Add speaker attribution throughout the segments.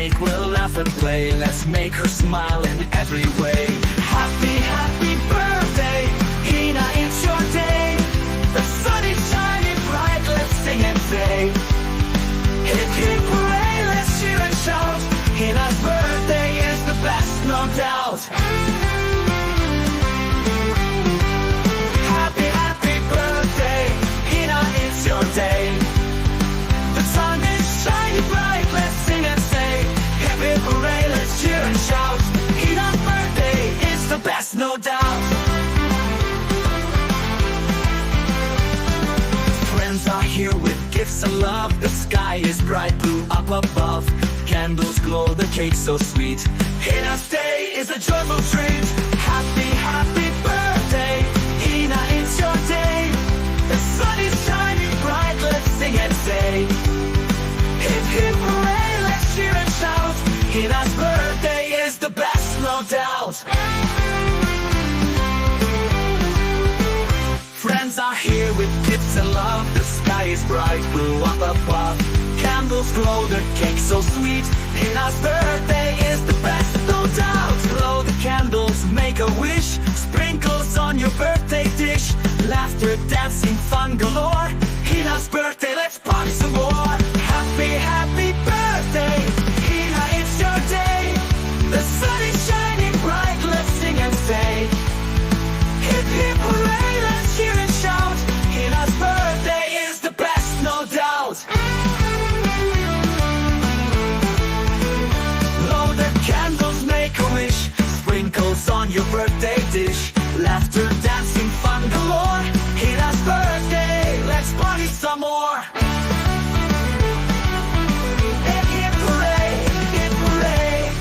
Speaker 1: make, we'll laugh and play. Let's make her smile in every way. Happy, happy birthday, Hina, it's your day. The sun is shining bright, let's sing and say. Hip hip hooray, let's cheer and shout. Hina's birthday is the best, no doubt. Happy, happy birthday, Hina, it's your day. The sun is shining bright, let's sing and say. Hip hip hooray, let's cheer and shout. Hina's birthday is the best, no doubt. Friends are here with gifts and love. The sky is bright blue up above. Candles glow, the cake so sweet. Hina's day is a joyful treat. Happy, happy birthday, Hina, it's your day. The sun is shining bright, let's sing and say. Hip hip hooray, let's cheer and shout. Hina's birthday is the best, no doubt. Friends are here with gifts and love. The sky is bright blue up above. Candles glow, the cake so sweet. Hina's birthday is the best, no doubt. Blow the candles, make a wish. Sprinkles on your birthday dish. Laughter, dancing, fun galore. Hina's birthday, let's party some more. Happy, happy birthday, Hina, it's your day. The sun is shining bright, let's sing and say. Hip hip hooray, let's cheer and shout. Hina's birthday is the best, no doubt. Blow the candles, make a wish. Sprinkles on your birthday dish. Laughter, dancing, fun galore. Hina's birthday, let's party some more. Hip hip hooray, hip hooray.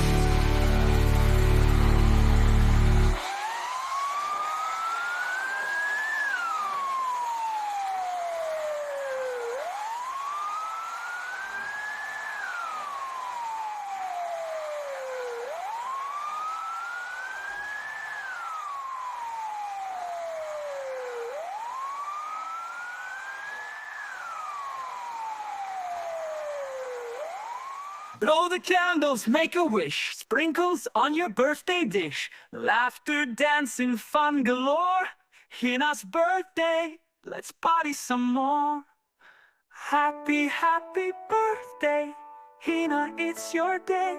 Speaker 1: Blow the candles, make a wish. Sprinkles on your birthday dish. Laughter, dancing, fun galore. Hina's birthday, let's party some more. Happy, happy birthday, Hina, it's your day.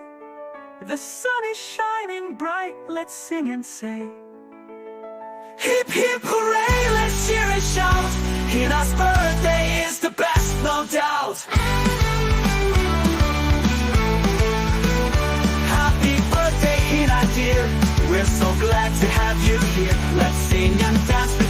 Speaker 1: The sun is shining bright, let's sing and say. Hip hip hooray, let's cheer and shout. Hina's birthday is the best, no doubt. Hina, dear, we're so glad to have you here. Let's sing and dance.